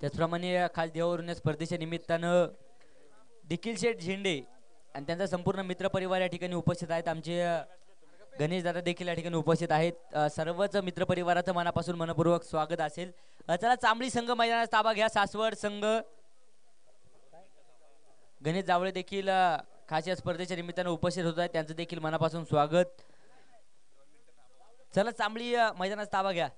त्याचप्रमाणे खास देवावरून या स्पर्धेच्या निमित्तानं निखिल शेठ झेंडे आणि त्यांचा संपूर्ण मित्रपरिवार या ठिकाणी उपस्थित आहेत. आमचे गणेश दादा देखील या ठिकाणी उपस्थित आहेत. सर्वच मित्रपरिवाराचं मनापासून मनपूर्वक स्वागत असेल. चला चांबळी संघ मैदानात ताबा घ्या. सासवड संघ गणेश जावळे देखील खास या स्पर्धेच्या निमित्तानं उपस्थित होत आहेत. त्यांचं देखील मनापासून स्वागत. चला चांबळी मैदानात ताबा घ्या.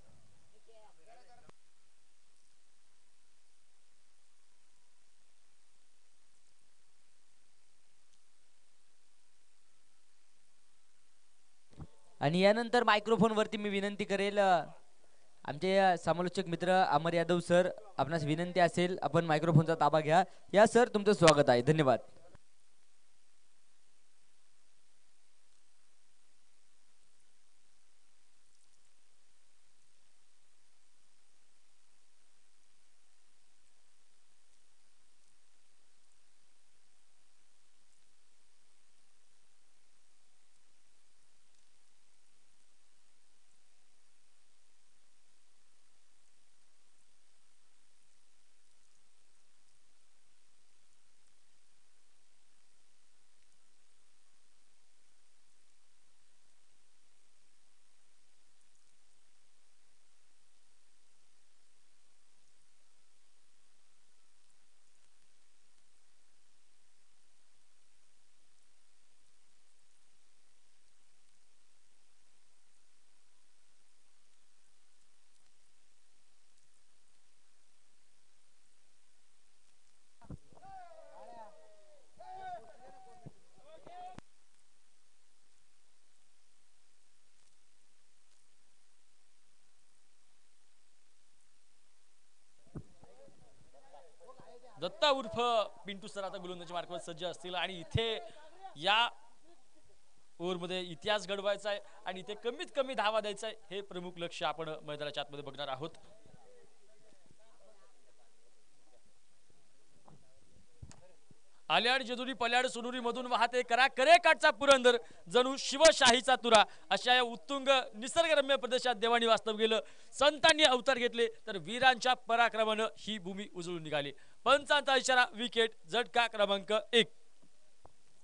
आणि यानंतर मायक्रोफोन वरती मी विनंती करेल आमचे समालोचक मित्र अमर यादव सर, आपणास विनंती असेल आपण मायक्रोफोनचा ताबा घ्या. या सर तुमचं स्वागत आहे. धन्यवाद. दत्ता उर्फ पिंटू सर आता गोलंदाजी मार्गावर सज्ज असतील आणि इथे या ओव्हरमध्ये इतिहास घडवायचा आहे आणि इथे कमीत कमी धावा द्यायचा आहे, हे प्रमुख लक्ष आपण मैदानाच्या आतमध्ये बघणार आहोत. आल्याड जेजुरी पल्याड सोनुरी मधून वाहते करा करे काठचा पुरंदर जणू शिवशाहीचा तुरा अशा या उत्तुंग निसर्गरम्य प्रदेशात देवानी वास्तव गेलं. संतांनी अवतार घेतले तर वीरांच्या पराक्रमानं ही भूमी उजळून निघाली. पंचांचा इशारा विकेट झटका क्रमांक 1.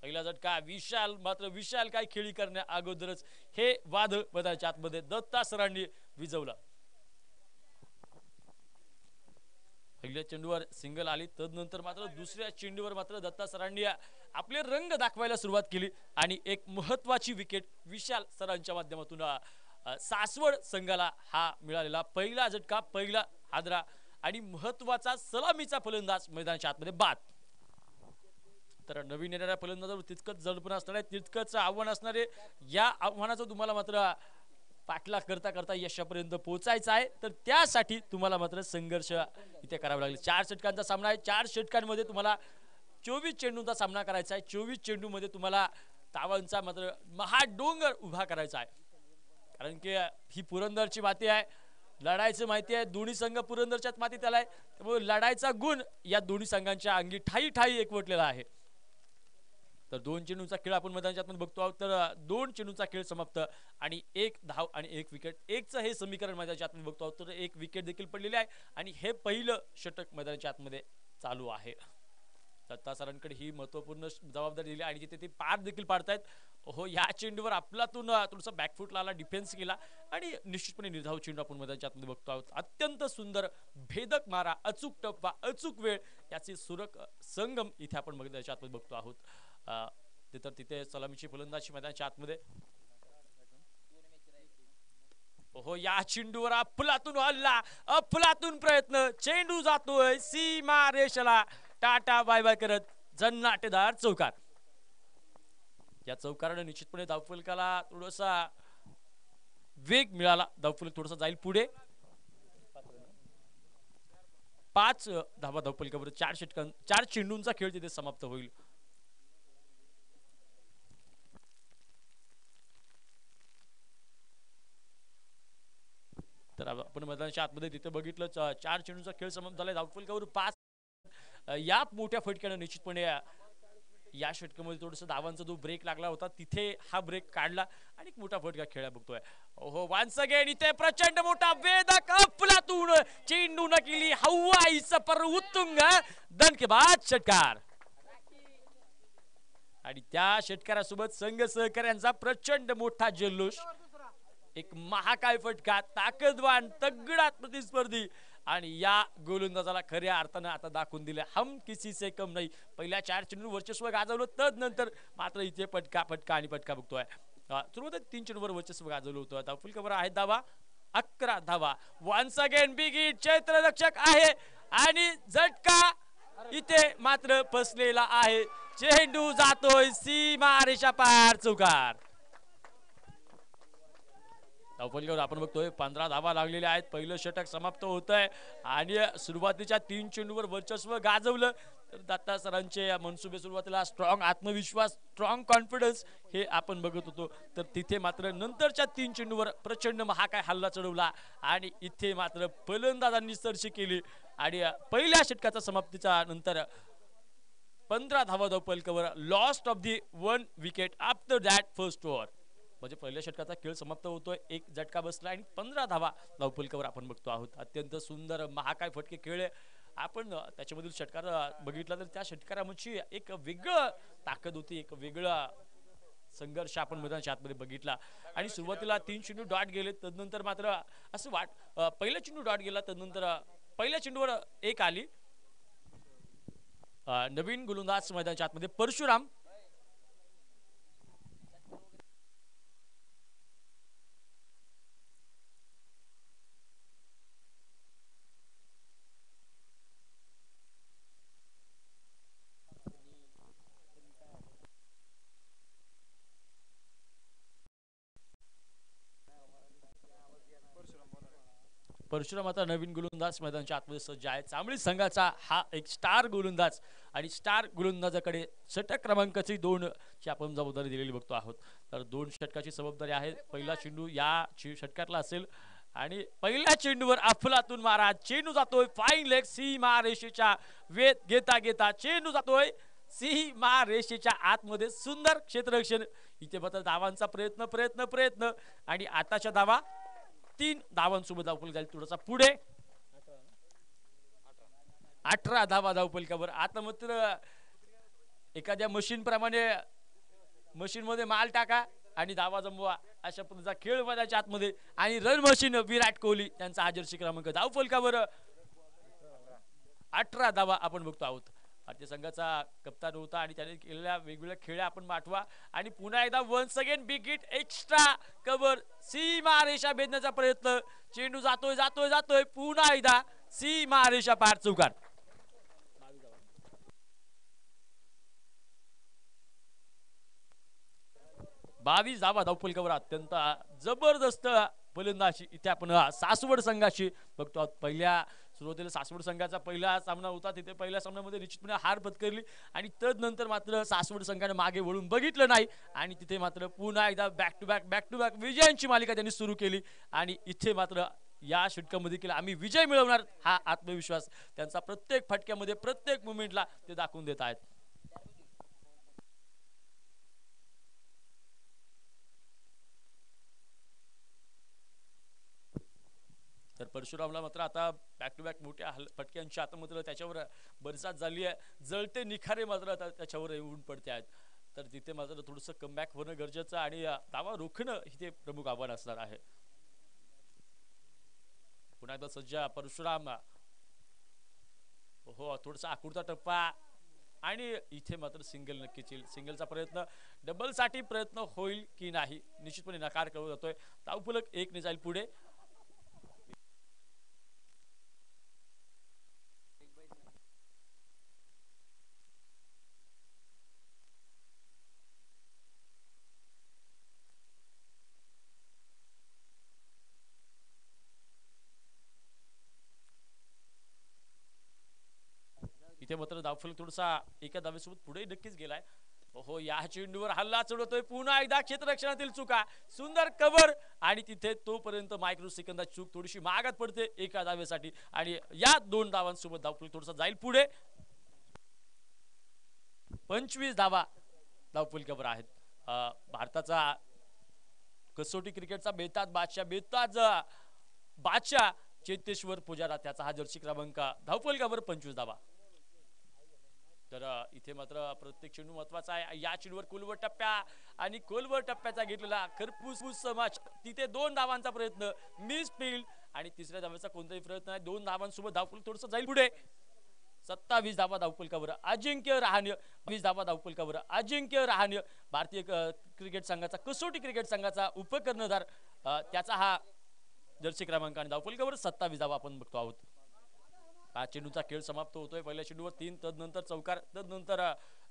पहिला झटका विशाल, मात्र विशाल काय खेळी करण्या अगोदरच हे वाद मैदानाच्या आतमध्ये दत्ता सरांनी विजवला. पहिल्या चेंडूवर सिंगल आली, तदनंतर मात्र दुसऱ्या चेंडूवर मात्र दत्ता सरांनी आपले रंग दाखवायला सुरुवात केली आणि एक महत्वाची विकेट विशाल सरांच्या माध्यमातून सासवड संघाला हा मिळालेला पहिला झटका, पहिला हादरा आणि महत्वाचा सलामीचा फलंदाज मैदानाच्या आतमध्ये बाद. तर नवीन येणाऱ्या फलंदाजावर तितकंच जडपण असणार आहे, तितकंच आव्हान असणार आहे. या आव्हानाचं तुम्हाला मात्र पाठलाग करता करता यशापर्यंत पोहोचायचं आहे, तर त्यासाठी तुम्हाला मात्र संघर्ष इथे करावा लागेल. 4 षटकांचा सामना आहे. 4 षटकांमध्ये तुम्हाला 24 चेंडूंचा सामना करायचा आहे. 24 चेंडूमध्ये तुम्हाला धावांचा मात्र महाडोंगर उभा करायचा आहे, कारण की ही पुरंदरची माती आहे. लढायचं माहिती आहे, दोन्ही संघ पुरंदरच्याच मातीत आलाय, त्यामुळे लढायचा गुण या दोन्ही संघांच्या अंगी ठाई ठाई एकवटलेला आहे. तर 2 चेंडूंचा खेळ आपण मैदानाच्या आतमध्ये बघतो आहोत. तर 2 चेंडूंचा खेळ समाप्त आणि 1 धाव आणि 1 विकेट, 1चं हे समीकरण मैदानाच्या आतमध्ये बघतो आहोत. तर 1 विकेट देखील पडलेली आहे आणि हे पहिलं षटक मैदानाच्या आतमध्ये चालू आहे. दत्ता सरांकडे ही महत्वपूर्ण जबाबदारी दिली आणि तिथे ते पार देखील पाडतायत. हो, या चेंडूवर आपलातून थोडासा बॅकफुटला आला, डिफेन्स केला आणि निश्चितपणे निर्धाव चेंडू आपण मैदानाच्या आतमध्ये बघतो आहोत. अत्यंत सुंदर भेदक मारा, अचूक टप्पा, अचूक वेळ याचे सुरक संगम इथे आपण मैदानाच्या आतमध्ये बघतो आहोत. तिथे सलामीची फलंदाजी मैदानाच्या आतमध्ये. हो, या चेंडूवर अफलातून हल्ला, अफलातून प्रयत्न, चेंडू जातोय सीमा रेषेला, टाटा बाय बाय करत जन्नाटेदार चौकार. या चौकाराने निश्चितपणे धावफलकाला थोडासा वेग मिळाला. धावफलक थोडासा जाईल पुढे. 5 धावा धावफलकावर 4 चेंडूंचा खेळ तिथे समाप्त होईल. तर आपण मैदानाच्या आतमध्ये तिथे बघितलं 4 चेंडूंचा खेळ समाप्त झालाय. धावफलकावर 5 या मोठ्या फटक्याने निश्चितपणे या षटकामध्ये थोडंसं धावांचा जो ब्रेक लागला होता तिथे हा ब्रेक काढला आणि एक मोठा फटका खेळा बघतोय. ओहो वान्स अगेन इथे प्रचंड मोठा वेधक अफलातून चेंडून केली हवाई सफर उत्तुंग दणकेबाज षटकार आणि त्या षटकारासोबत संघ सहकार्यांचा प्रचंड मोठा जल्लोष. एक महाकाय फटका ताकदवान तगडा प्रतिस्पर्धी आणि या गोलंदाजाला खऱ्या अर्थानं आता दाखवून दिले हम किसी से कम नाही. पहिल्या 4 चेंडूंवर वर्चस्व गाजवलं तदनंतर मात्र इथे फटका आणि फटका बघतोय. सुरुवातीला 3 चेंडूंवर वर्चस्व गाजवलं होतं. आता फुल कव्हर आहे धावा 11 धावा. वन्स अगेन बिग हिट क्षेत्ररक्षक आहे आणि झटका इथे मात्र फसलेला आहे. चेंडू जातोय सीमा रेषा पार चौकार. आपण बघतोय 15 धावा लागलेल्या आहेत. पहिलं षटक समाप्त होत आहे आणि सुरुवातीच्या 3 चेंडूवर वर्चस्व गाजवलं तर दत्ता सरांचे मनसुबे सुरुवातीला स्ट्रॉंग आत्मविश्वास स्ट्रॉंग कॉन्फिडन्स हे आपण बघत होतो. तर तिथे मात्र नंतरच्या 3 चेंडूवर प्रचंड महाकाय हल्ला चढवला आणि इथे मात्र फलंदाजांनी सरशी केली आणि पहिल्या षटकाच्या समाप्तीच्या नंतर 15 धावा धावपल cover lost of the 1 wicket after that first over. म्हणजे पहिल्या षटकाचा खेळ समाप्त होतोय. एक झटका बसला आणि 15 धावा धावपल कव्हर आपण बघतो आहोत. अत्यंत सुंदर महाकाय फटके खेळले. आपण त्याच्यामधील षटकार बघितला तर त्या षटकारामध्ये एक वेगळं ताकद होती. एक वेगळा संघर्ष आपण मैदानाच्या आतमध्ये बघितला आणि सुरुवातीला 3 चेंडू डॉट गेले तदनंतर मात्र असं पहिला चेंडू डॉट गेला तदनंतर पहिल्या चेंडूवर एक आली. नवीन गोलंदाज मैदानाच्या आतमध्ये परशुराम. परशुराम आता नवीन गोलंदाज मैदानाच्या आतमध्ये सज्ज आहे. चांबळी संघाचा हा एक स्टार गोलंदाज आणि स्टार गोलंदाजाकडे षटक क्रमांकाची 2 ची आपण जबाबदारी दिलेली बघतो आहोत. तर 2 षटकाची जबाबदारी आहे. पहिला चेंडू या षटकातला असेल आणि पहिल्या चेंडूवर अफलातून मारा. चेंडू जातोय फाईन लेग सीमा रेषेच्या वेध घेता चेंडू जातोय सीमा रेषेच्या आतमध्ये. सुंदर क्षेत्ररक्षण. इथे मात्र धावांचा प्रयत्न आणि आताच्या धावा 3 धावांसोबत धावपल जाईल थोडासा पुढे. 18 धावा धावपल कव्हर. आता मात्र एखाद्या मशीन प्रमाणे मशीन मध्ये माल टाका आणि धावा जमवा अशा पद्धतीचा खेळ मैदानाच्या आतमध्ये आणि रन मशीन विराट कोहली त्यांचा हा जर्सी क्रमांक. धावपल कव्हर 18 धावा आपण बघतो आहोत. भारतीय संघाचा कप्तान होता आणि त्याने केलेल्या वेगवेगळ्या खेळ्या आपण पाठवा आणि पुन्हा एकदा once again big hit extra cover सीमा रेषा भेदण्याचा प्रयत्न. चेंडू जातोय पुन्हा एकदा सीमा रेषा पार चौकार. 22 धावा धावपल कव्हर. अत्यंत जबरदस्त फलंदाजी इथे आपण सासवड संघाची बघतो. पहिल्या सुरुवातीला सासवड संघाचा पहिला सामना होता. तिथे पहिल्या सामन्यामध्ये निश्चितपणे हार पत्करली आणि तदनंतर मात्र सासवड संघाने मागे वळून बघितलं नाही आणि तिथे मात्र पुन्हा एकदा बॅक टू बॅक विजयांची मालिका त्यांनी सुरू केली आणि इथे मात्र या षटकामध्ये केला आम्ही विजय मिळवणार हा आत्मविश्वास त्यांचा प्रत्येक फटक्यामध्ये प्रत्येक मुवमेंटला ते दाखवून देत आहेत. तर परशुरामला मात्र आता बॅक टू बॅक मोठ्या फटक्यांची आता मात्र त्याच्यावर बरसात झाली आहे. जळते निखारे मात्र आता त्याच्यावर येऊन पडते आहेत. तर तिथे मात्र थोडंसं कमबॅक होणं गरजेचं आणि धावा रोखणं इथे प्रमुख आव्हान असणार आहे. पुन्हा एकदा सज्ज परशुराम. हो थोडासा आकुरता टप्पा आणि इथे मात्र सिंगल नक्कीच येईल. सिंगलचा प्रयत्न डबल साठी प्रयत्न होईल की नाही निश्चितपणे नकार कळवला जातोय. धावफलक 1 ने जाईल पुढे. इथे मात्र धावफलक थोडासा एका धावेसोबत पुढे नक्कीच गेलाय. हो या चेंडूवर हल्ला चढवतोय पुन्हा एकदा क्षेत्ररक्षणातील चुका. सुंदर कव्हर आणि तिथे तोपर्यंत मायक्रो सेकंदाची चूक थोडीशी मागात पडते एका धावेसाठी आणि या 2 धावांसोबत धावफलक थोडासा जाईल पुढे. 25 धावा धावफलकावर आहेत. भारताचा कसोटी क्रिकेटचा बेताज बादशाह चेतेश्वर पुजारा, त्याचा हा जर्सी क्रमांक, धावफलकावर 25 धावा. तर इथे मात्र प्रत्येक चेंडू महत्वाचा आहे. या चेंडूवर कोलवर टप्प्या आणि कोलवर टप्प्याचा घेतलेला खरपूस समाज, तिथे 2 धावांचा प्रयत्न, मिस फील्ड आणि तिसऱ्या धावाचा कोणताही प्रयत्न नाही. 2 धावांसोबत धावफलक थोडंसं जाईल पुढे. 27 धावा धावफलकावर अजिंक्य रहाणे, 20 धावा धावफलकावर अजिंक्य रहाणे, भारतीय क्रिकेट संघाचा, कसोटी क्रिकेट संघाचा उपकर्णधार, त्याचा हा जर्सी क्रमांक आणि धावफलकावर 27 धावा आपण बघतो आहोत. हा चेंडूचा खेळ समाप्त होतोय. पहिल्या चेंडूवर 3, तदनंतर चौकार, तदनंतर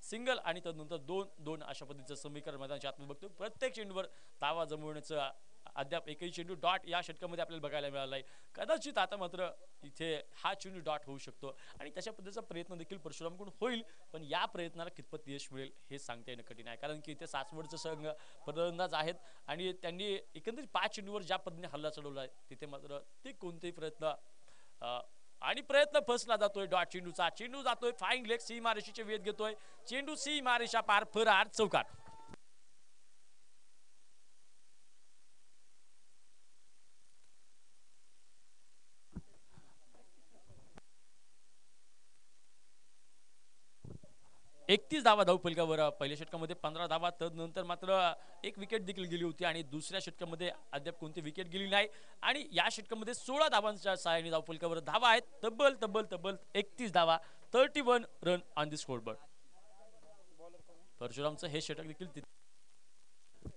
सिंगल आणि तदनंतर 2-2 अशा पद्धतीचं समीकरण मैदानाच्या आतमध्ये बघतो. प्रत्येक चेंडूवर धावा जमवण्याचं अद्याप एकही चेंडू डॉट या षटकामध्ये आपल्याला बघायला मिळाला आहे. कदाचित आता मात्र इथे हा चेंडू डॉट होऊ शकतो आणि तशा पद्धतीचा प्रयत्न देखील परशुरामकडून होईल, पण या प्रयत्नाला कितपत यश मिळेल हे सांगता येणं कठीण आहे. कारण की इथे सासवडचं संघ फलंदाज आहेत आणि त्यांनी एकंदरीत 5 चेंडूवर ज्या पद्धतीने हल्ला चढवला आहे, तिथे मात्र ते कोणतेही प्रयत्न आणि प्रयत्न फसला जातोय. डॉट चेंडूचा, चेंडू जातोय फाईन लेग, सीमारेषेचे वेध घेतोय चेंडू, सीमारेषा पार, फरार, चौकार. एकतीस धावा धावफलकावर. पहिल्या षटकामध्ये 15 धावा, तदनंतर मात्र एक विकेट देखील गेली होती आणि दुसऱ्या षटकामध्ये अद्याप कोणती विकेट गेली नाही आणि या षटकामध्ये 16 धावांच्या सहाय्याने धावफलकावर धावा आहेत. तब्बल 31 धावा, 31 रन ऑन द स्कोरबोर्ड. परशुरामचं हे षटक देखील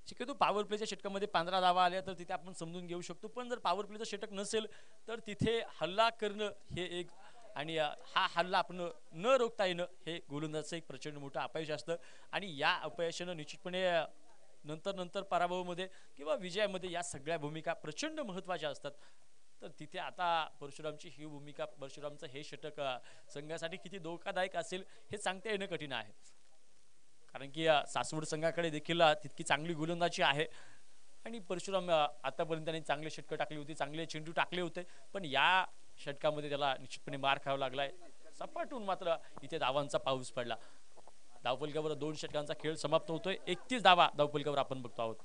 शक्यतो पॉवर प्लेच्या षटकामध्ये 15 धावा आल्या तर तिथे आपण समजून घेऊ शकतो, पण जर पॉवर प्लेचं षटक नसेल तर तिथे हल्ला करणं हे एक, आणि हा हल्ला आपण न रोखता येणं हे गोलंदाजाचं एक प्रचंड मोठं अपयश असतं आणि या अपयशानं निश्चितपणे नंतर पराभवामध्ये किंवा विजयामध्ये या सगळ्या भूमिका प्रचंड महत्त्वाच्या असतात. तर तिथे आता परशुरामची ही भूमिका, परशुरामचं हे षटक संघासाठी किती धोकादायक असेल हे सांगता येणं कठीण आहे. कारण की सासवड संघाकडे देखील तितकी चांगली गोलंदाजी आहे आणि परशुराम आतापर्यंत त्यांनी चांगले षटकं टाकली होती, चांगले चेंडू टाकले होते, पण या षटकामध्ये त्याला निश्चितपणे मार खावा लागलाय. सपाटून मात्र इथे धावांचा पाऊस पडला. धावफलकावर 2 षटकांचा खेळ समाप्त होतोय. 31 धावा धावफलकावर आपण बघतो आहोत.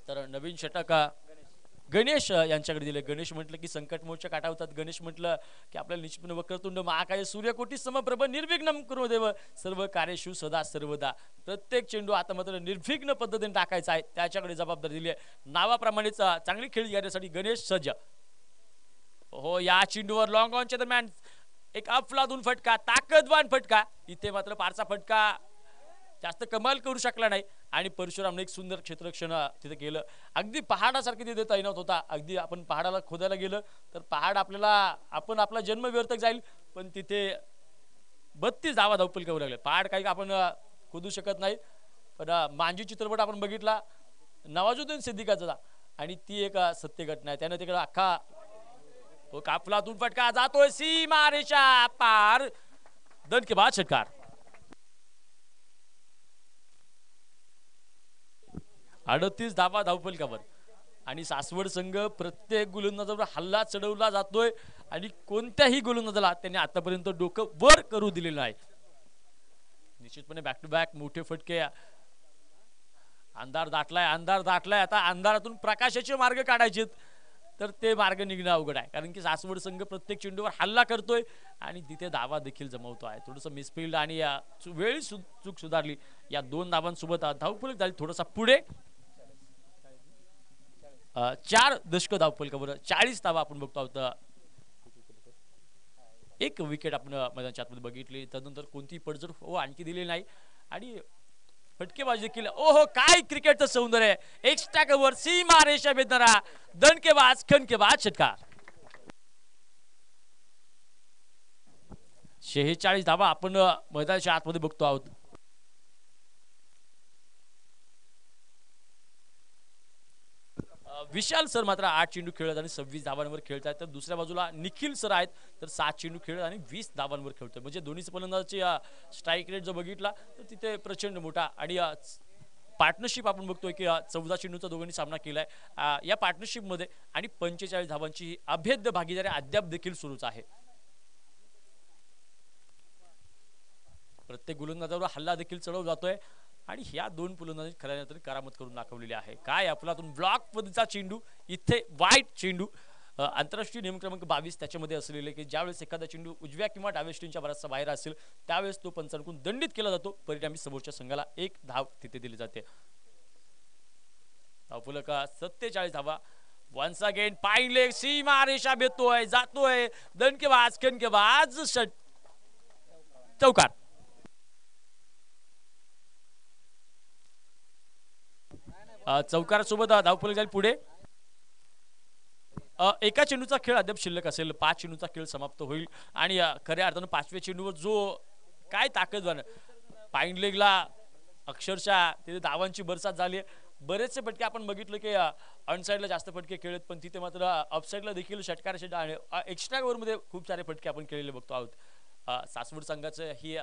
तर नवीन षटक गणेश यांच्याकडे दिले. गणेश म्हटलं की संकट मोर्चा काटावतात. गणेश म्हटलं की आपल्याला निश्चितपणे वक्रतुंड महाकाय सूर्यकोटी समप्रभ निर्विघ्नं कुरु देव सर्व कार्येषु सदा सर्वदा. प्रत्येक चेंडू आता मात्र निर्विघ्न पद्धतीने टाकायचा आहे, त्याच्याकडे जबाबदारी दिली आहे. नावाप्रमाणेच चांगली खेळी घेण्यासाठी गणेश सज्ज. हो, या चेंडूवर लॉंग ऑनच्या दरम्यान एक अफलातून फटका, ताकदवान फटका. इथे मात्र पारचा फटका जास्त कमाल करू शकला नाही आणि परशुरामने एक सुंदर क्षेत्ररक्षण तिथे केलं. अगदी पहाडासारखं तिथे तैनात होता. अगदी आपण पहाडाला खोदायला गेलं तर पहाड आपला जन्म व्यर्थ जाईल, पण तिथे 32 धावा धावफलकावर लागले. पहाड काही आपण खोदू शकत नाही, पण मांजी चित्रपट आपण बघितला नवाजुद्दीन सिद्दीकाचा आणि ती एक सत्य घटना आहे. त्याने तिकडे अख्खा काफलातून फटका जातोय, सीमा रेषा पार, दणकेबाज षटकार. 38 धावा धावफलकावर आणि सासवड संघ प्रत्येक गोलंदाजावर हल्ला चढवला जातोय आणि कोणत्याही गोलंदाजाला त्यांनी आतापर्यंत डोकं वर करू दिलेलं नाही. निश्चितपणे बॅक टू बॅक मोठे फटके. अंधार दाटलाय. आता अंधारातून प्रकाशाचे मार्ग काढायचे तर ते मार्ग निघणं अवघड आहे, कारण की सासवड संघ प्रत्येक चेंडूवर हल्ला करतोय आणि तिथे धावा देखील जमवतो आहे. थोडंसं मिसफिल्ड आणि वेळी चूक सुधारली. या 2 धावांसोबत धावफलक झाली थोडासा पुढे. 4 दशक धावफलकावर 40 धावा आपण बघतो आहोत. एक विकेट आपण मैदानाच्या आतमध्ये बघितली, त्यानंतर कोणती पडझड आणखी दिलेली नाही आणि फटकेबाजी देखील. ओहो, काय क्रिकेटचं सौंदर्य. एक्स्ट्रा कव्हर, सीमा रेषा भेदणारा दणकेबाज खणकेबाज षटकार. 46 धावा आपण मैदानाच्या आतमध्ये बघतो आहोत. विशाल सर मात्र 8 चेंडू खेळत आणि 26 धावांवर खेळत आहेत. तर दुसऱ्या बाजूला निखिल सर आहेत, तर 7 चेंडू खेळत आणि 20 धावांवर खेळतोय. म्हणजे दोन्ही फलंदाजाची स्ट्राईक रेट जर बघितला तर तिथे प्रचंड मोठा आणि पार्टनरशिप आपण बघतोय की 14 चेंडूचा दोघांनी सामना केलाय या पार्टनरशिप मध्ये आणि 45 धावांची अभेद्य भागीदारी अद्याप देखील सुरूच आहे. प्रत्येक गोलंदाजावर हल्ला देखील चढवला जातोय आणि ह्या दोन फलंदाजांनी खऱ्या अर्थाने करामत करून दाखवलेली आहे. काय आपलातून ब्लॉक पद्धतीचा चेंडू, इथे वाईट चेंडू. आंतरराष्ट्रीय नियम क्रमांक 22 त्याच्यामध्ये असलेले की ज्यावेळेस एखादा चेंडू उजव्या किंवा डाव्या स्ट्रिंगच्या बराचसा बाहेर असेल त्यावेळेस तो पंचांकडून दंडित केला जातो. परिणामी समोरच्या संघाला 1 धाव तिथे दिली जाते. धावफलक 47 धावा. वन्स अगेन पाईन लेग सीमा रेषा भेटतोय, जातोय दणकेबाज कणकेबाज षट चौकार. चौकारासोबत धावफलक जाईल पुढे. एका चेंडूचा खेळ अद्याप शिल्लक असेल. 5 चेंडूचा खेळ समाप्त होईल आणि खऱ्या अर्थानं 5व्या चेंडूवर जो काय ताकदवान पाईन लेगला अक्षरशः तिथे धावांची बरसात झाली. बरेचसे फटके आपण बघितलं की अनसाईडला जास्त फटके खेळत, पण तिथे मात्र अपसाईडला देखील षटकार आणि एक्स्ट्रा ओव्हरमध्ये खूप सारे फटके आपण केलेले बघतो आहोत. सासवड संघाचं ही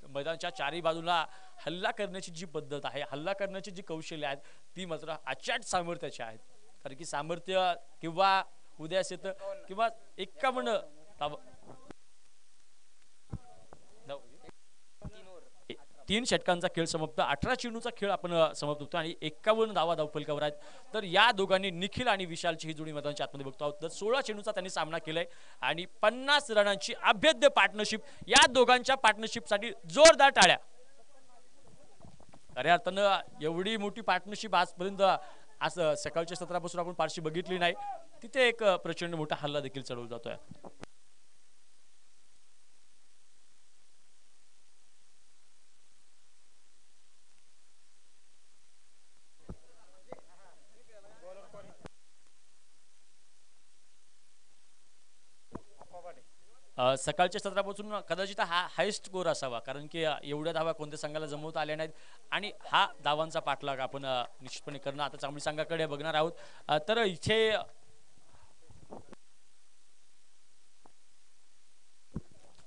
मैदानाच्या चारही बाजूला हल्ला करण्याची जी पद्धत आहे, हल्ला करण्याची जी कौशल्य आहेत ती मात्र अचाट सामर्थ्याची आहेत. कारण की सामर्थ्य किंवा उदयास येतं किंवा 51 3 षटकांचा खेळ समाप्त. 18 चेंडूचा खेळ आपण समाप्त होतो आणि 51 धावा धावफलकावर आहेत. तर या दोघांनी निखिल आणि विशालची ही जोडी मैदानाच्या आतमध्ये बघतो आहोत. तर 16 चेंडूचा त्यांनी सामना केलाय आणि 50 रनांची अभेद्य पार्टनरशिप. या दोघांच्या पार्टनरशिपसाठी जोरदार टाळ्या. खऱ्या अर्थानं एवढी मोठी पार्टनरशिप आजपर्यंत असं सकाळच्या सत्रापासून आपण फारशी बघितली नाही. तिथे एक प्रचंड मोठा हल्ला देखील चढवला जातोय. सकाळच्या सत्रापासून कदाचित हा हायस्ट स्कोर असावा, कारण की एवढ्या धावा कोणत्या संघाला जमवता आल्या नाहीत आणि हा धावांचा पाठलाग आपण निश्चितपणे करणं आता चांगली संघाकडे बघणार आहोत. तर इथे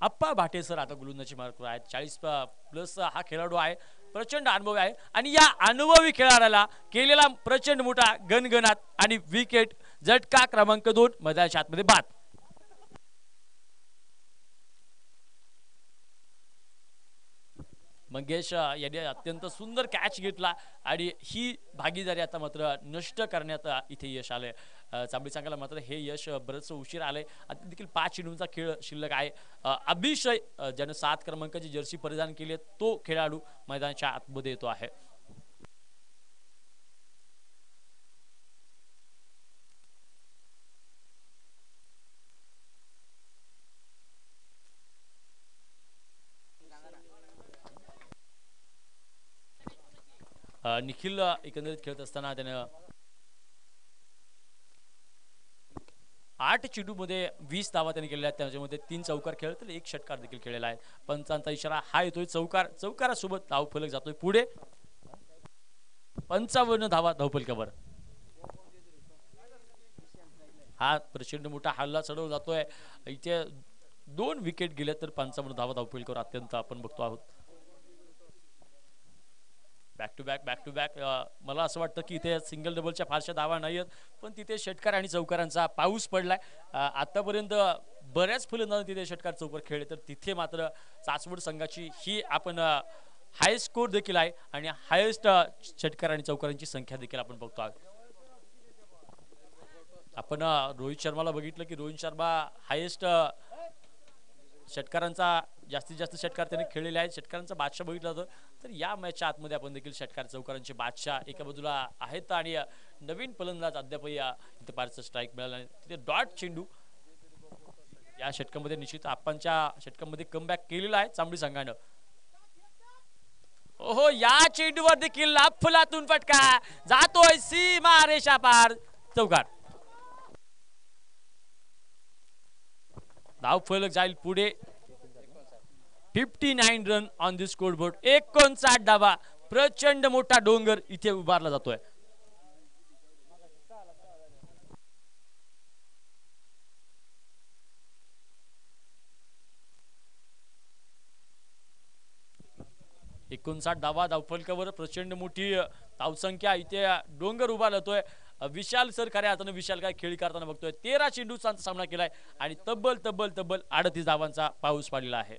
अप्पा भाटे सर आता गोलंदाजी मार्कवर आहेत. 40+ हा खेळाडू आहे, प्रचंड अनुभवी आहे आणि या अनुभवी खेळाडूला केलेला प्रचंड मोठा गणगणात आणि विकेट झटका क्रमांक 2 मैदानाच्या आतमध्ये बाद. मंगेश यांनी अत्यंत सुंदर कॅच घेतला आणि ही भागीदारी आता मात्र नष्ट करण्यात इथे यश आलंय. चांबडी संघाला मात्र हे यश बरंच उशीर आलंय. आता देखील 5 चेंडूंचा खेळ शिल्लक आहे. अभिषय ज्याने 7 क्रमांकाची जर्सी परिधान केली आहे तो खेळाडू मैदानाच्या आतमध्ये येतो आहे. निखिल एकंदरीत खेळत असताना त्यानं 8 चेंडूमध्ये 20 धावा त्याने केलेल्या आहेत. त्याच्यामध्ये 3 चौकार खेळले तर 1 षटकार देखील खेळलेला आहे. पंचांचा इशारा हा येतोय. चौकारासोबत धावफलक जातोय पुढे. 55 धावा धावफलकावर. हा प्रचंड मोठा हल्ला चढवला जातोय. इथे 2 विकेट गेले तर 55 धावा धावफलकावर अत्यंत आपण बघतो आहोत. बॅक टू बॅक मला असं वाटतं की इथे सिंगल डबलच्या फारशा धावा नाही आहेत, पण तिथे षटकार आणि चौकारांचा पाऊस पडलाय. आतापर्यंत बऱ्याच फलंदाजांनी तिथे षटकार चौकार खेळले, तर तिथे मात्र सासवड संघाची ही आपण हायस्ट स्कोर देखील आहे आणि हायेस्ट षटकार आणि चौकारांची संख्या देखील आपण बघतो आहोत. आपण रोहित शर्माला बघितलं की रोहित शर्मा हायेस्ट षटकारांचा जास्तीत जास्त षटकार त्याने खेळलेले आहेत. षटकारांचा बादशाह बघितला जातो, तर या मॅचच्या आतमध्ये आपण देखील षटकार चौकारांचे बादशाह एका बाजूला आहेत आणि नवीन फलंदाज अद्यापही इथे फारसं स्ट्राईक मिळाला नाही. तिथे डॉट चेंडू या षटकामध्ये निश्चित आपणच्या षटकामध्ये कमबॅक केलेला आहे चांबडी संघानं. ओहो, या चेंडूवर देखील अफलातून फटका जातोय सीमा रेषा पार चौकार. धाव फलक जाईल पुढे. 59 रन ऑन द स्कोरबोर्ड. 59 धावा. प्रचंड मोठा डोंगर इथे उभारला जातोय. धावा धावफलकावर प्रचंड मोठी धावसंख्या इथे डोंगर उभा राहतोय. विशाल सर खऱ्या अर्थानं विशाल काय खेळी करताना बघतोय. 13 चेंडूचा सामना केलाय आणि तब्बल 38 धावांचा पाऊस पडलेला आहे.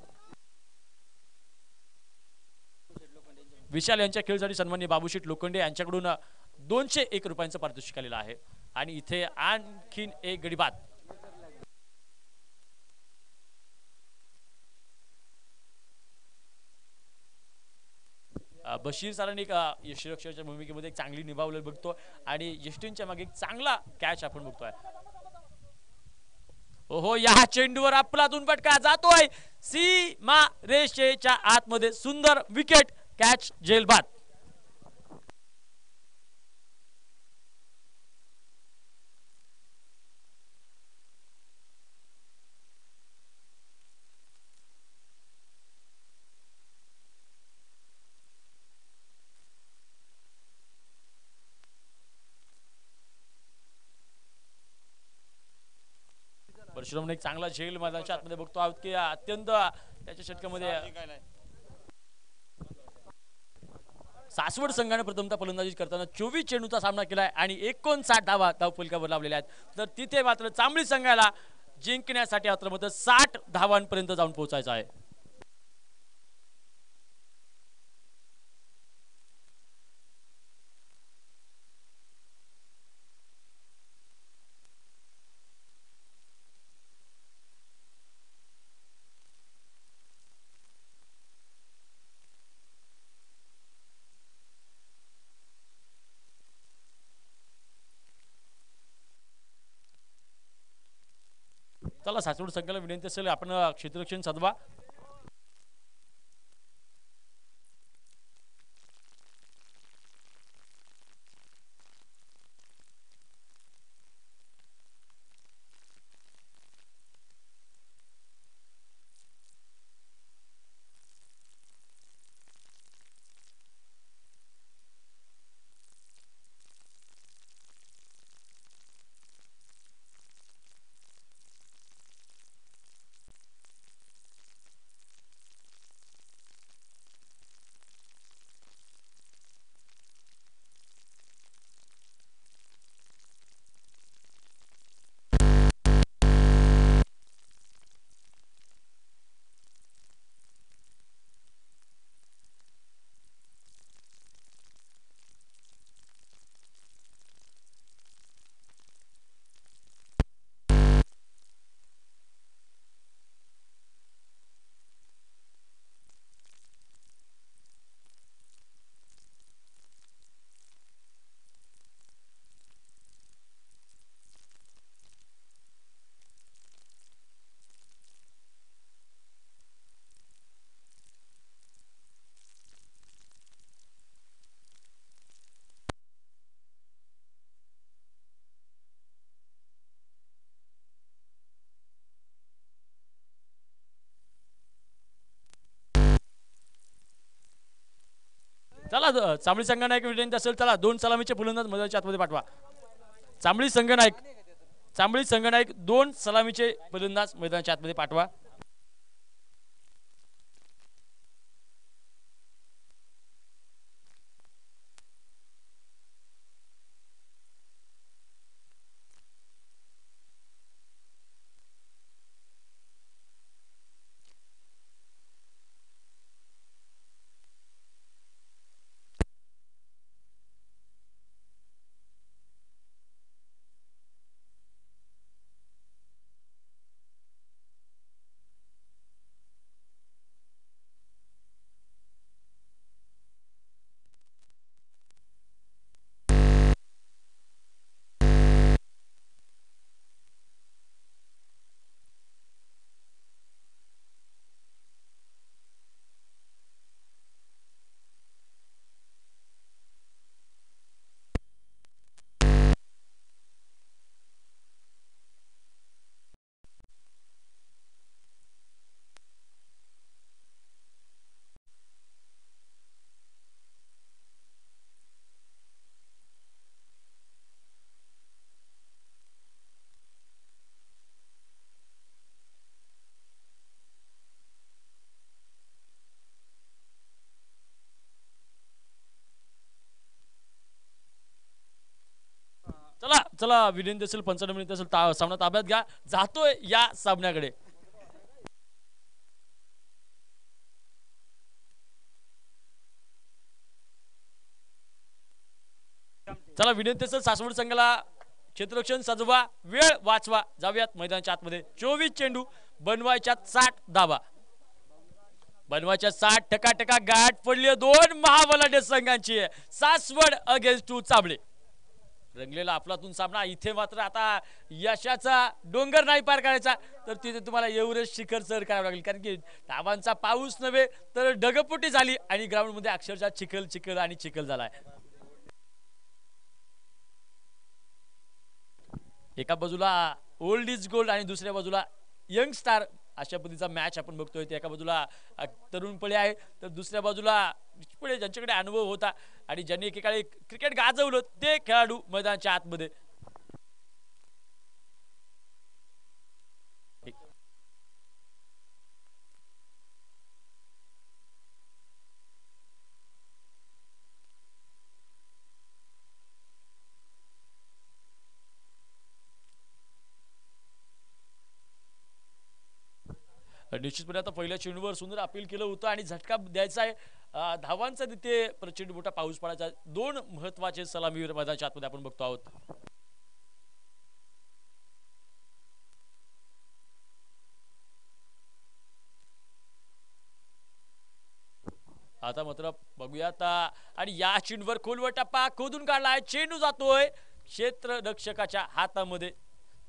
विशाल यांच्या खेळसाठी सन्माननीय बाबूशेठ लोखंडे यांच्याकडून 201 रुपयांचं पारितोषिक आलेलं आहे. आणि इथे आणखीन एक गडी बाद. बशीर सरांनी एक यष्टीरक्षकाच्या भूमिकेमध्ये एक चांगली निभावलेली बघतो आणि यष्टींच्या मागे एक चांगला कॅच आपण बघतोय. ओहो, या चेंडूवर आपलातून फटका जातोय सीमा रेषेच्या आतमध्ये. सुंदर विकेट, कॅच जेल बाद. परशुराम एक चांगला झेल मैदानाच्या आतमध्ये बघतो आहोत की अत्यंत त्याच्या षटकामध्ये सासवड संघाने प्रथमतः फलंदाजी करताना 24 चेंडूचा सामना केलाय आणि 59 धावा धावफलकावर लावलेल्या आहेत. तर तिथे मात्र चांबळी संघाला जिंकण्यासाठी मात्र 60 धावांपर्यंत जाऊन पोहोचायचं आहे. चला, सासवड संघाला विनंती असेल आपण क्षेत्ररक्षण साधवा. चला, चांबळी संघाने एक विनंती असेल, चला 2 सलामीचे फलंदाज मैदानाच्या आतमध्ये पाठवा. चांबळी संघनायक 2 सलामीचे फलंदाज मैदानाच्या आतमध्ये पाठवा. चला चला, विनंती असेल 95 मिनिट असेल सामना ताब्यात घ्या. जातोय या सामन्याकडे. चला विनंती असेल सासवड संघाला क्षेत्ररक्षण सजवा, वेळ वाचवा, जाऊयात मैदानाच्या आतमध्ये. 24 चेंडू, बनवायच्या 60 धावा. बनवायच्या 60 टका गाठ पडली दोन महाबलाढ्य संघांची. सासवड अगेन्स्ट चाबळे रंगलेला आपलातून सामना. इथे मात्र आता यशाचा डोंगर नाही पार करायचा तर तिथे तुम्हाला एव्हरेस्ट शिखर सर करावं लागेल, कारण की धावांचा पाऊस नव्हे तर ढगफुटी झाली आणि ग्राउंड मध्ये अक्षरशः चिखल आणि चिखल झालाय. एका बाजूला ओल्ड इज गोल्ड आणि दुसऱ्या बाजूला यंग स्टार अशा पद्धतीचा मॅच आपण बघतोय. एका बाजूला तरुण पळे आहे तर दुसऱ्या बाजूला पळे ज्यांच्याकडे अनुभव होता आणि ज्यांनी एकेकाळी क्रिकेट गाजवलं ते खेळाडू मैदानाच्या आतमध्ये. निश्चितपणे आता पहिल्या चेंडूवर सुंदर अपील केलं होतं आणि झटका द्यायचा आहे. धावांचा तिथे प्रचंड मोठा पाऊस पडायचा. दोन महत्वाचे सलामीवीर मैदानाच्या आतमध्ये आपण बघतो आहोत. आता मात्र बघूयात आणि या चेंडूवर खोलवर टप्पा खोदून काढलाय. चेंडू जातोय क्षेत्ररक्षकाच्या हातामध्ये.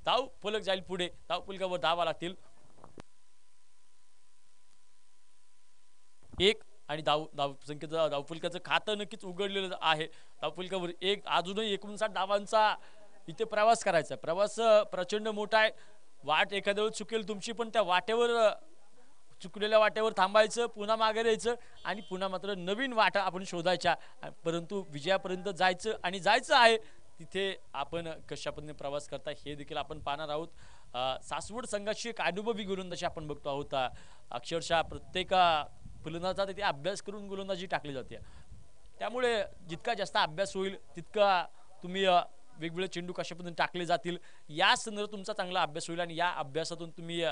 धाव फलक जाईल पुढे. धाव फलकावर धावा लागतील. एक आणि संख्येचं धावफलकाचं खातं नक्कीच उघडलेलं आहे. धावफलकावर एक अजूनही 59 धावांचा इथे प्रवास करायचा. प्रवास प्रचंड मोठा आहे. वाट एखाद्या वेळेस चुकेल तुमची, पण त्या वाटेवर चुकलेल्या वाटेवर थांबायचं, पुन्हा मागे यायचं आणि पुन्हा मात्र नवीन वाटा आपण शोधायच्या. परंतु विजयापर्यंत जायचं आहे तिथे आपण कशा पद्धतीने प्रवास करता हे देखील आपण पाहणार आहोत. सासवड संघाची एक अनुभवी गोलंदाजी आपण बघतो आहोत. अक्षरशः प्रत्येक फलंदाजा तिथे अभ्यास करून गोलंदाजी टाकली जाते. त्यामुळे जितका जास्त अभ्यास होईल तितका तुम्ही वेगवेगळे चेंडू कशा पद्धतीने टाकले जातील या संदर्भात तुमचा चांगला अभ्यास होईल आणि या अभ्यासातून तुम्ही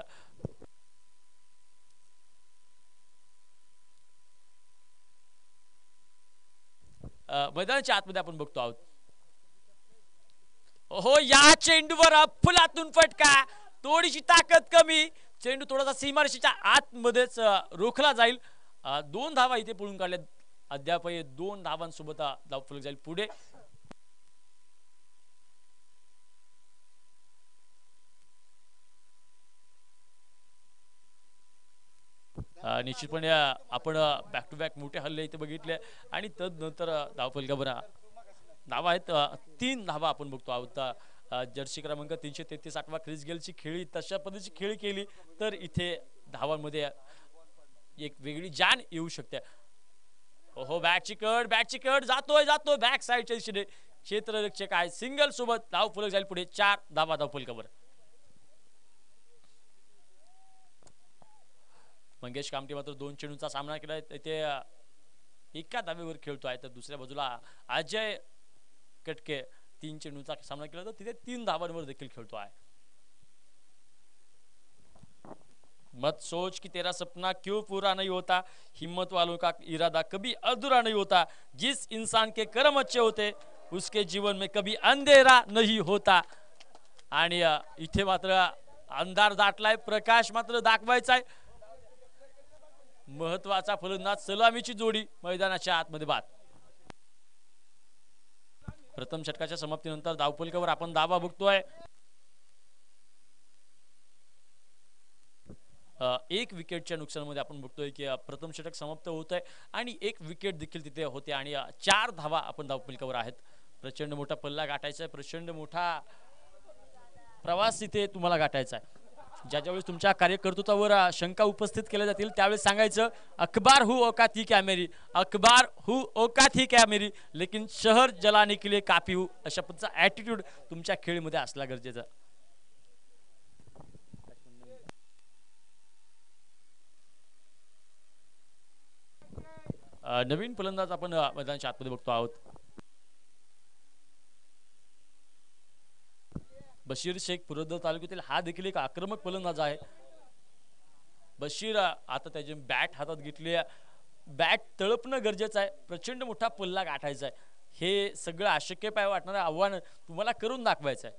मैदानाच्या आतमध्ये आपण बघतो आहोत. हो, या चेंडूवर फुलातून फटका, थोडीशी ताकद कमी, चेंडू थोडासा सीमारेषेच्या आतमध्येच रोखला जाईल. 2 धावा इथे पळून काढल्या. अद्याप 2 धावांसोबत धाव फलक जाईल पुढे. निश्चितपणे आपण बॅक टू बॅक मोठे हल्ले इथे बघितले आणि तदनंतर धाव फलकावर धावा आहेत. 3 धावा आपण बघतो आहोत. जर्सी क्रमांक 333 8वा क्रिस गेलची खेळी तशा पद्धतीची खेळी केली तर इथे धावांमध्ये एक वेगळी जान येऊ शकते. हो, बॅटची कट जातोय बॅक साईडच्या दिशेने. क्षेत्ररक्षक आहे सिंगल सोबत धाव फलक जाईल पुढे. 4 धावा धाव फलकावर. मंगेश कामटे मात्र 2 चेंडूंचा सामना केलाय. ते एका धावेवर खेळतोय तर दुसऱ्या बाजूला अजय कटके 3 चेंडूंचा सामना केला तर तिथे 3 धावांवर देखील खेळतो आहे. मत सोच कि तेरा सपना क्यों पूरा नहीं होता, हिम्मत वालों का इरादा कभी अधूरा नहीं होता, जिस इंसान के कर्म अच्छे होते उसके जीवन में कभी अंधेरा नहीं होता. आणि इथे मात्र अंधार दाटलाय, प्रकाश मात्र दाखवायचा आहे. महत्वाचा फलंदाज सलामीची जोडी मैदानाच्या आतमध्ये बाद. प्रथम षटकाच्या समाप्तीनंतर धावफलकावर आपण धावा बघतोय. 1 विकेटच्या नुकसानामध्ये आपण बघतोय की प्रथम षटक समाप्त होत आहे आणि 1 विकेट देखील तिथे होते आणि 4 धावा आपण धावफलकावर आहेत. प्रचंड मोठा पल्ला गाठायचा आहे, प्रचंड मोठा प्रवास इथे तुम्हाला गाठायचा आहे. ज्यावेळेस तुमच्या कार्यकर्तृत्वावर शंका उपस्थित केल्या जातील त्यावेळेस सांगायचं अखबार हूँ औकात ही क्या मेरी, अखबार हूँ औकात ही क्या मेरी, लेकिन शहर जलाने के लिए काफी हूँ. अशा पद्धतीचा ॲटिट्यूड तुमच्या खेळीमध्ये असला गरजेचा. नवीन फलंदाज आपण मैदानाच्या आतमध्ये बघतो आहोत. बशीर शेख पुरंदर तालुक्यातील हा देखील एक आक्रमक फलंदाज आहे. बशीर आता त्याची बॅट हातात घेतली. बॅट तळपणं गरजेचं आहे. प्रचंड मोठा पल्ला गाठायचा आहे. हे सगळं अशक्य पाय वाटणारं आव्हान तुम्हाला करून दाखवायचं आहे.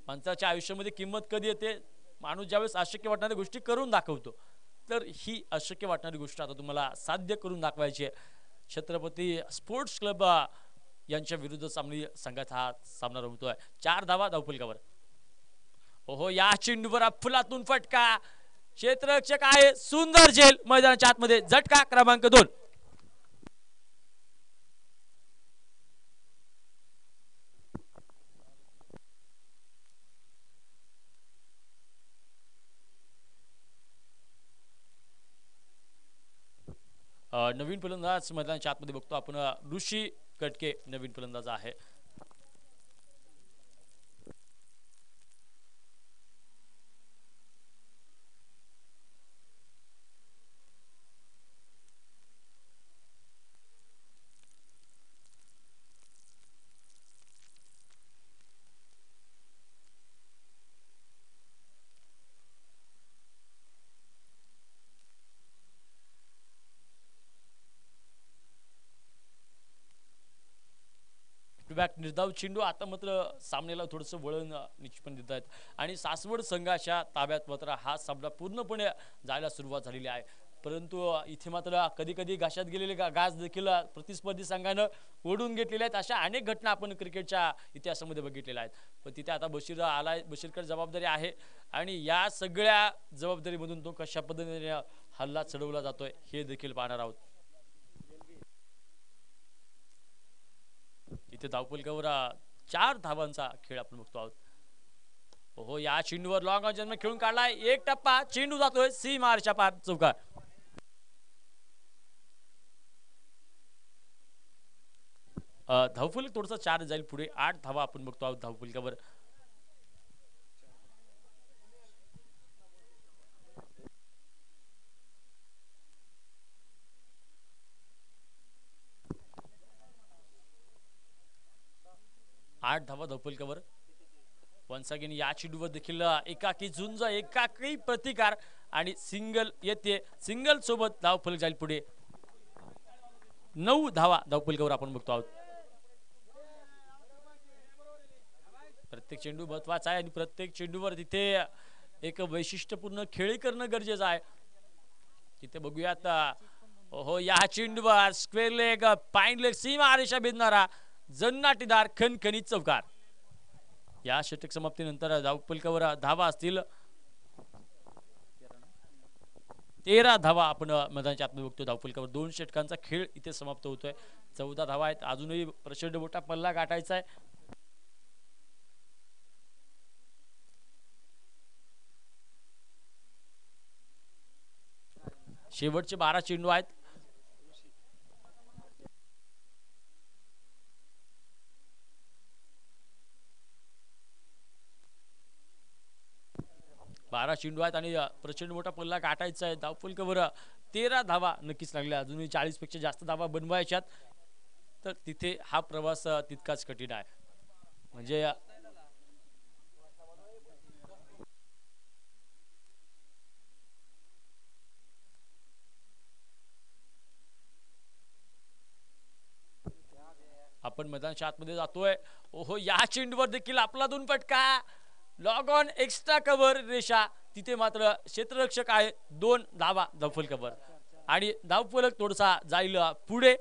माणसाच्या आयुष्यामध्ये किंमत कधी येते, माणूस ज्यावेळेस अशक्य वाटणाऱ्या गोष्टी करून दाखवतो. तर ही अशक्य वाटणारी गोष्ट आता तुम्हाला साध्य करून दाखवायची आहे. छत्रपती स्पोर्ट्स क्लब यांच्या विरुद्ध संघात हा सामना रंगतोय. 4 धावा धावफलकावर. ओहो, या चेंडूवर फुलातून फटका, क्षेत्ररक्षक आहे सुंदर झेल, मैदानाच्या आतमध्ये झटका क्रमांक 2. नवीन फलंदाज मैदानाच्या आतमध्ये बघतो आपण, ऋषी कटके नवीन फलंदाज आहे. बॅक निर्धाव चेंडू. आता मात्र सामन्याला थोडंसं वळण निश्चितपणे देत आहेत आणि सासवड संघाच्या ताब्यात मात्र हा सामना पूर्णपणे जायला सुरुवात झालेली आहे. परंतु इथे मात्र कधी कधी घाशात गेलेले घास देखील प्रतिस्पर्धी संघानं ओढून घेतलेले आहेत. अशा अनेक घटना आपण क्रिकेटच्या इतिहासामध्ये बघितलेल्या आहेत. पण तिथे आता बशीर आलाय, बशीरकडे जबाबदारी आहे आणि या सगळ्या जबाबदारीमधून तो कशा पद्धतीने हल्ला चढवला जातोय हे देखील पाहणार आहोत. इथे धावफलकावर 4 धावांचा खेळ आपण बघतो आहोत. हो, या चेंडूवर लॉंग जन्म खेळून काढलाय, एक टप्पा, चेंडू जातोय सी मारच्या पार चौकार. धावफलक थोडसा 4 जाईल पुढे. 8 धावा आपण बघतो आहोत धावफलकावर. आठ धावा धावफलकावर. वन्स अगेन या चेंडूवर देखील एकाकी झुंज, एकाकी प्रतिकार आणि सिंगल येते. सिंगल सोबत धावफलक जाईल पुढे. 9 धावा धावफलकावर आपण बघतो आहोत. प्रत्येक चेंडू महत्वाचा आहे आणि प्रत्येक चेंडूवर तिथे एक वैशिष्ट्यपूर्ण खेळी करणं गरजेचं आहे. तिथे बघूयात. हो, या चेंडूवर स्क्वेअर लेग, पाईन लेग, सीमा आरेषा भेदणारा जन्नाटीदार खणखणीत चौकार. या षटक समाप्तीनंतर धावफलकावर धावा असतील 13 धावा आपण मैदानाच्या आतमध्ये बघतो. धावफलकावर 2 षटकांचा खेळ इथे समाप्त होतोय. 14 धावा आहेत. अजूनही प्रचंड मोठा पल्ला गाठायचा आहे. शेवटचे 12 चेंडू आहेत. बारा चेंडू आहेत आणि प्रचंड मोठा पल्ला गाठायचा आहे. धावफलकावर 13 धावा नक्कीच लागल्या. अजूनही 40 पेक्षा जास्त धावा बनवायच्यात. तर तिथे हा प्रवास तितकाच कठीण आहे. म्हणजे आपण मैदानाच्या आतमध्ये जातोय. ओहो, या चेंडूवर देखील आपला 2 फटका, लॉग ऑन एक्स्ट्रा कव्हर रेषा. तिथे मात्र क्षेत्ररक्षक आहे. 2 धावा धावफलकावर आणि धावफलक थोडासा जाईल पुढे.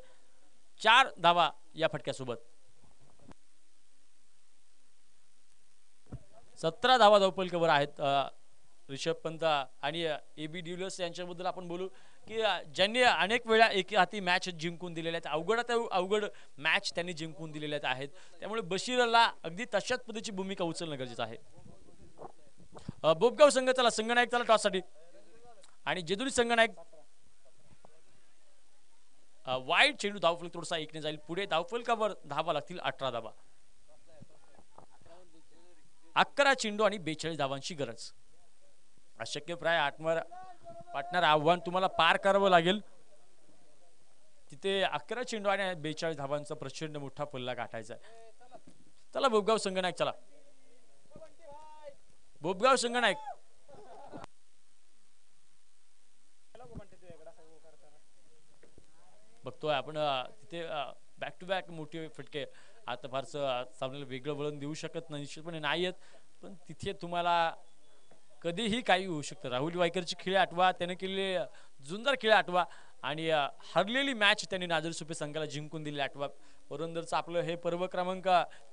4 धावा या फटक्यासोबत. 17 धावा धावफलकावर आहेत. ऋषभ पंत आणि AB डिव्हिलियर्स यांच्याबद्दल आपण बोलू की ज्यांनी अनेक वेळा एक हाती मॅच जिंकून दिलेल्या आहेत. अवघड मॅच त्यांनी जिंकून दिलेल्या आहेत. त्यामुळे बशीरला अगदी तशाच पद्धतीची भूमिका उचलणं गरजेचं आहे. बोबगाव संघ चला, संघनायक चला टॉससाठी आणि जेजुरी संघनायक. वाईट चेंडू, धावफलक थोडासा एकने जाईल पुढे. धावफलकावर धावा लागतील 18 धावा. 11 चेंडू आणि 42 धावांची गरज. अशक्य प्राय आठवर वाटणार आव्हान तुम्हाला पार करावं लागेल. तिथे 11 चेंडू आणि 42 धावांचा प्रचंड मोठा पल्ला गाठायचा आहे. चला बोबगाव संघनायक चला. बोबगाव संघनायक बघतोय आपण. तिथे बॅक टू बॅक मोठे फटके. आता फारसं सामन्याला वेगळं वळण देऊ शकत नाही, निश्चितपणे नाही आहेत, पण तिथे तुम्हाला कधीही काही होऊ शकतं. राहुल वायकरची खेळ आठवा, त्याने केलेले जुंदार खेळ आठवा आणि हरलेली मॅच त्यांनी नाझर संघाला जिंकून दिली आठवा. पुरंदरचं आपलं हे पर्व क्रमांक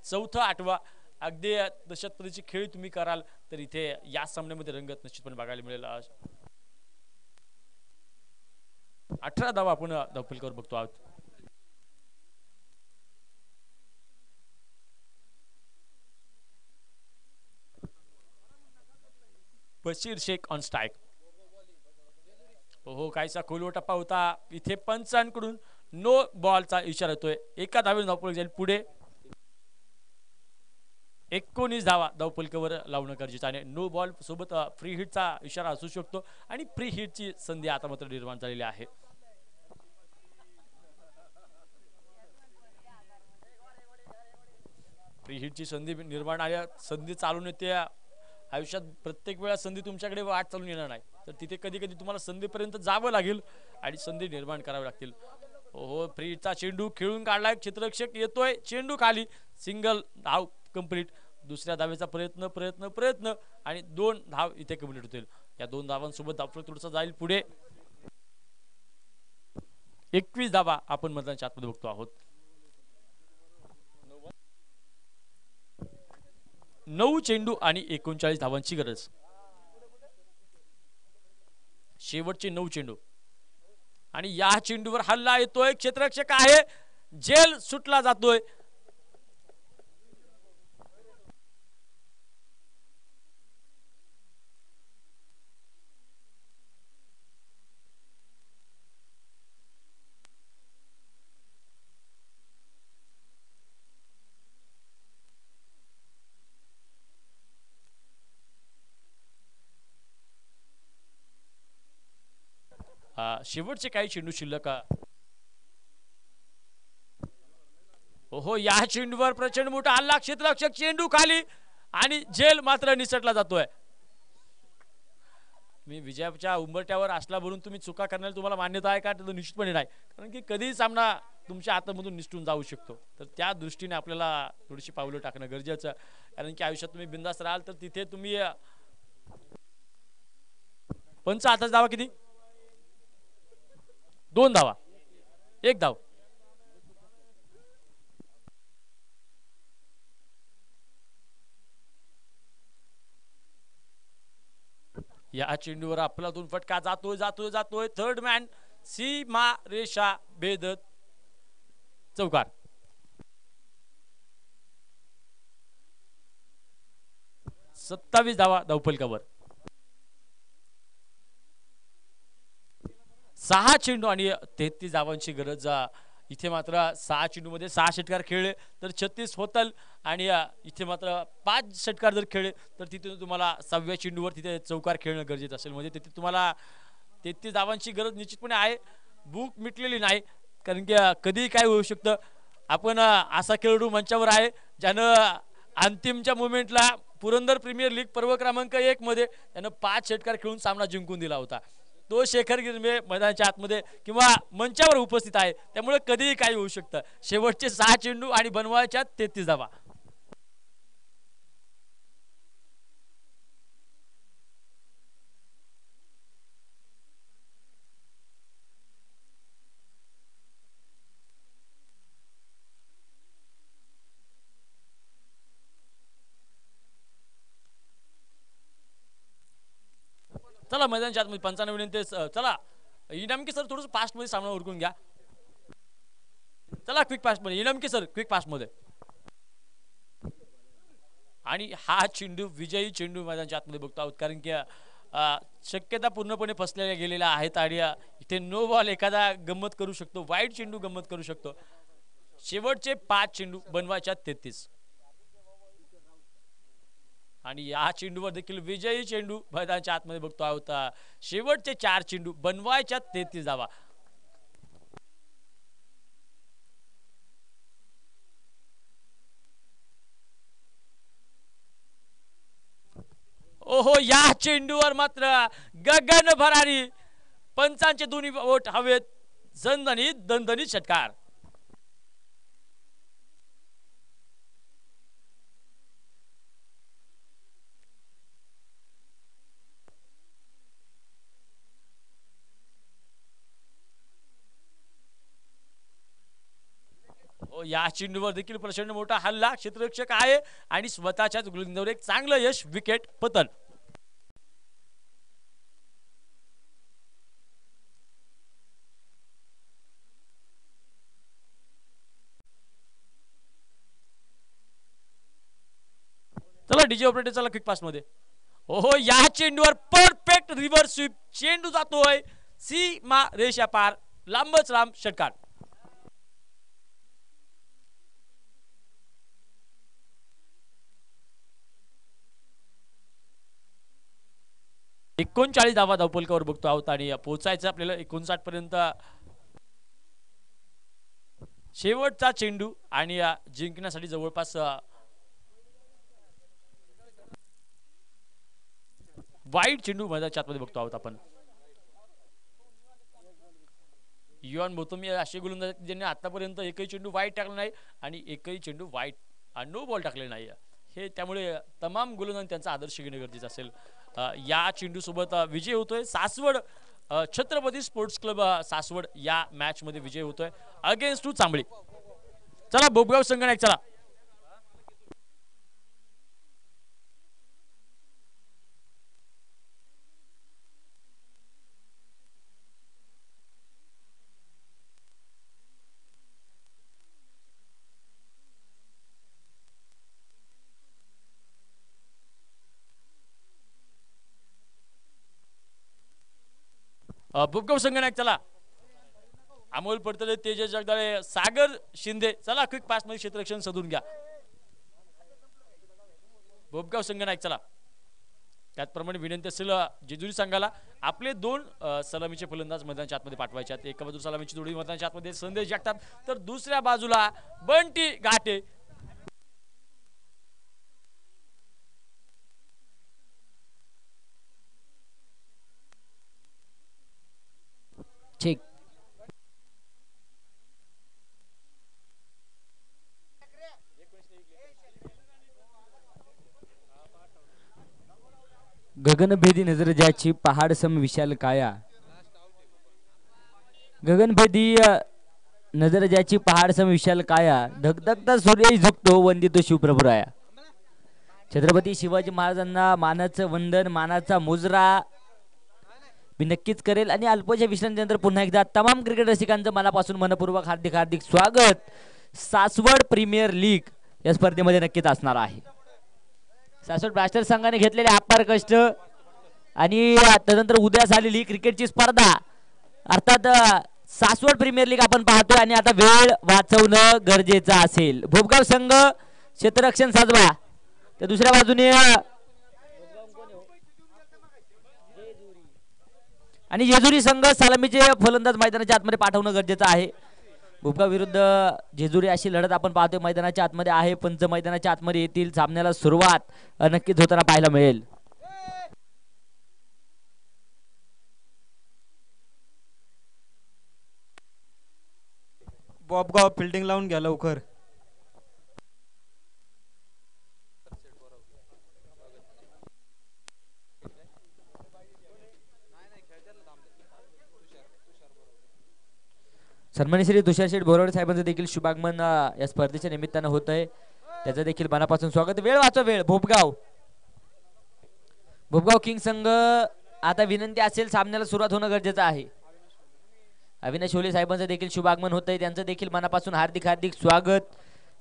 4 आठवा. अगदी दशतपदीची खेळ तुम्ही कराल तर इथे या सामन्यामध्ये रंगत निश्चितपणे बघायला मिळेल. 18 धावा आपण धावफलकावर बघतो आहोत. Bashir Shaikh on strike. हो काहीसा खोलवर टप्पा होता. इथे पंचांकडून नो बॉलचा इशारा येतोय. एका धावेने धावफलक जाईल पुढे. 19 धावा धावफलकावर लावणं गरजेचं आहे. नो बॉल सोबत फ्री हिटचा इशारा असू शकतो आणि फ्री हिटची संधी आता मात्र निर्माण झालेली आहे. फ्री हिटची संधी निर्माण आल्या, संधी चालून येते. आयुष्यात प्रत्येक वेळा संधी तुमच्याकडे वाट चालून येणार नाही, तर तिथे कधी कधी तुम्हाला संधीपर्यंत जावं लागेल आणि संधी निर्माण करावी लागतील. हो फ्री हिटचा चेंडू खेळून काढलाय, क्षेत्ररक्षक येतोय, चेंडू खाली, सिंगल धाव कंप्लीट. दुसऱ्या धावेचा प्रयत्न प्रयत्न प्रयत्न आणि 2 धाव इथे कंप्लीट होतील. या 2 धावांसोबत धावफलक थोडंसं जाईल पुढे. 21 धावा आपण मैदानाच्या आतमध्ये बघतो आहोत. 9 चेंडू आणि 39 धावांची गरज. शेवटचे 9 चेंडू आणि या चेंडूवर हल्ला येतोय, क्षेत्ररक्षक आहे, जेल सुटला जातोय. शेवटचे काही चेंडू शिल्लक. हो या चेंडूवर प्रचंड मोठा हल्ला, क्षेत्ररक्षक, चेंडू खाली आणि झेल मात्र निसटला जातोय. मी विजयाच्या उंबरठ्यावर असला म्हणून तुम्ही चुका करण्याला तुम्हाला मान्यता आहे का? तर निश्चितपणे नाही, कारण की कधीही सामना तुमच्या हातामधून निसटून जाऊ शकतो. तर त्या दृष्टीने आपल्याला थोडीशी पावलं टाकणं गरजेचं आहे, कारण की आयुष्यात तुम्ही बिंदास राहाल तर तिथे तुम्ही. पंच आताच धावा किती? 2 धावा, 1 धाव. या चेंडूवर आपल्यातून फटका जातोय जातोय जातोय. थर्ड मॅन सीमा रेषा भेदत चौकार. 27 धावा धावफलकावर. 6 चेंडू आणि 33 धावांची गरज. इथे मात्र 6 चेंडूमध्ये 6 षटकार खेळले तर 36 होतल आणि इथे मात्र 5 षटकार जर खेळले तर तिथे तुम्हाला 6व्या चेंडूवर तिथे चौकार खेळणं गरजेचं असेल. म्हणजे तिथे तुम्हाला 33 धावांची गरज निश्चितपणे आहे. भूक मिटलेली नाही, कारण की कधी काय होऊ शकतं. आपण असा खेळाडू मंचावर आहे ज्यानं अंतिमच्या मोमेंटला पुरंदर प्रीमियर लीग पर्व क्रमांक 1 मध्ये त्यानं 5 षटकार खेळून सामना जिंकून दिला होता. तो शेखर गिरमे मैदानाच्या आतमध्ये किंवा मंचावर उपस्थित आहे, त्यामुळे कधीही काही होऊ शकतं. शेवटचे 6 चेंडू आणि बनवायच्या 33 धावा. चला मैदानाच्या आतमध्ये 95 विनंती. चला इनामकी सर थोडंसं फास्ट मध्ये सामना उरकून घ्या. चला क्विक फास्ट मध्ये इनामकी सर, क्विक फास्ट मध्ये. आणि हा चेंडू विजयी चेंडू मैदानाच्या आतमध्ये बघतो आहोत, कारण की शक्यता पूर्णपणे फसलेल्या गेलेल्या आहेत आणि इथे नो बॉल एखादा गंमत करू शकतो, वाईट चेंडू गंमत करू शकतो. शेवटचे 5 चेंडू बनवायच्या 33 आणि या चेंडूवर देखील विजयी चेंडू मैदानाच्या आतमध्ये बघतो आहोत. शेवटचे 4 चेंडू बनवायच्या 33 धावा. ओहो या चेंडूवर मात्र गगन भरारी, पंचांचे दोन्ही बोट हवेत, दणदणीत षटकार. या चेंडूवर देखील प्रचंड मोठा हल्ला, क्षेत्ररक्षक आहे आणि स्वतःच्याच गोलंदाजीवर एक चांगलं यश, विकेट पतन. चला डीजे ऑपरेटर चला क्विक पास मध्ये. ओहो, या चेंडूवर परफेक्ट रिव्हर्स स्वीप, चेंडू जातोय सीमा रेषा पार, लांबच लांब षटकार. एकोणचाळीस धावा धावपलकावर बघतो आहोत आणि पोहोचायचं आपल्याला 59 पर्यंत. शेवटचा चेंडू आणि जिंकण्यासाठी जवळपास वाईट चेंडू मैदानाच्या आतमध्ये बघतो आहोत आपण. युवान गौतम असे गोलंदाज ज्यांनी आतापर्यंत एकही चेंडू वाईट टाकला नाही आणि एकही चेंडू वाईट नो बॉल टाकले नाही. हे त्यामुळे तमाम गोलंदाज त्यांचा आदर्श घेणे गरजेचं असेल. या चेंडू सोबत विजय होतोय सासवड, छत्रपती स्पोर्ट्स क्लब सासवड या मॅच मध्ये विजय होतोय अगेन्स्ट टू चांबळी. चला बोबगाव संघनायक चला. बुबगाव संघनायक चला. अमोल पडतले, तेजस जगदाळे, सागर शिंदे चला क्विक पास मध्ये क्षेत्ररक्षण साधून घ्या. बुबगाव संघनायक चला. त्याचप्रमाणे विनंती असेल जेजुरी संघाला आपले 2 सलामीचे फलंदाज मैदानाच्या आतमध्ये पाठवायचे आहेत. एका बाजूला सलामीची जोडी मैदानाच्या आतमध्ये संदेश जगताप, तर दुसऱ्या बाजूला बंटी घाटे. ठीक. गगनभेदी नजर ज्याची पहाड सम विशाल काया, गगनभेदी नजर ज्याची पहाड सम विशाल काया, धगधगता सूर्य झुकतो वंदितो शिवप्रभुराया. छत्रपती शिवाजी महाराजांना मानाचं वंदन, मानाचा मुजरा मी नक्कीच करेल. आणि अल्पशा विश्रांतीनंतर पुन्हा एकदा तमाम क्रिकेट रसिकांचं मनापासून मनपूर्वक हार्दिक हार्दिक स्वागत. सासवड प्रीमियर लीग या स्पर्धेमध्ये नक्कीच असणार आहे. सासवड ब्लास्टर्स संघाने घेतलेले अपार कष्ट आणि त्यानंतर उद्या झालेली क्रिकेटची स्पर्धा, अर्थात सासवड प्रीमियर लीग आपण पाहतोय आणि आता वेळ वाचवणं गरजेचं असेल. भोपगाव संघ क्षेत्ररक्षण साजवा, तर दुसऱ्या बाजूने आणि जेजुरी संघ सलामीचे फलंदाज मैदानाच्या आतमध्ये पाठवणं गरजेचं आहे. भोपगाव विरुद्ध जेजुरी अशी लढत आपण पाहतोय मैदानाच्या आतमध्ये आहे. पंच मैदानाच्या आतमध्ये येतील, सामन्याला सुरुवात नक्कीच होताना पाहायला मिळेल. बॉबगाव फिल्डिंग लावून घ्या लवकर. सन्माननीय श्री तुषार शेठ बोरवडे साहेबांचं देखील शुभागमन या स्पर्धेच्या निमित्तानं होत आहे. त्याचं देखील मनापासून स्वागत. वेळ वाचवा वेळ. भोपगाव किंग संघ आता विनंती असेल, सामन्याला सुरुवात होणं गरजेचं आहे. अविनाश होले साहेबांचं देखील शुभागमन होत आहे, त्यांचं देखील मनापासून हार्दिक हार्दिक स्वागत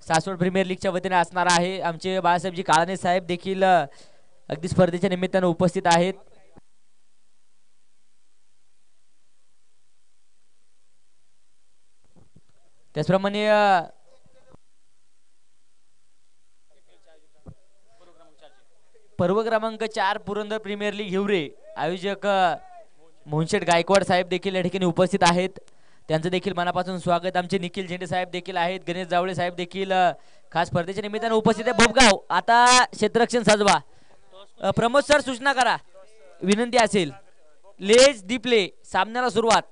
सासवड प्रीमियर लीगच्या वतीने असणार आहे. आमचे बाळासाहेबजी काळाने साहेब देखील अगदी स्पर्धेच्या निमित्तानं उपस्थित आहेत. त्याचप्रमाणे पर्व क्रमांक 4 पुरंदर प्रीमियर लीग हिवरे आयोजक मोहनशेठ गायकवाड साहेब देखील या ठिकाणी उपस्थित आहेत, त्यांचं देखील मनापासून स्वागत. आमचे निखिल झेंडे साहेब देखील आहेत, गणेश जावळे साहेब देखील खास स्पर्धेच्या निमित्तानं उपस्थित आहे. भोपगाव आता क्षेत्ररक्षण साजवा. प्रमोद सर सूचना करा, विनंती असेल. लेज दी प्ले, सामन्याला सुरुवात.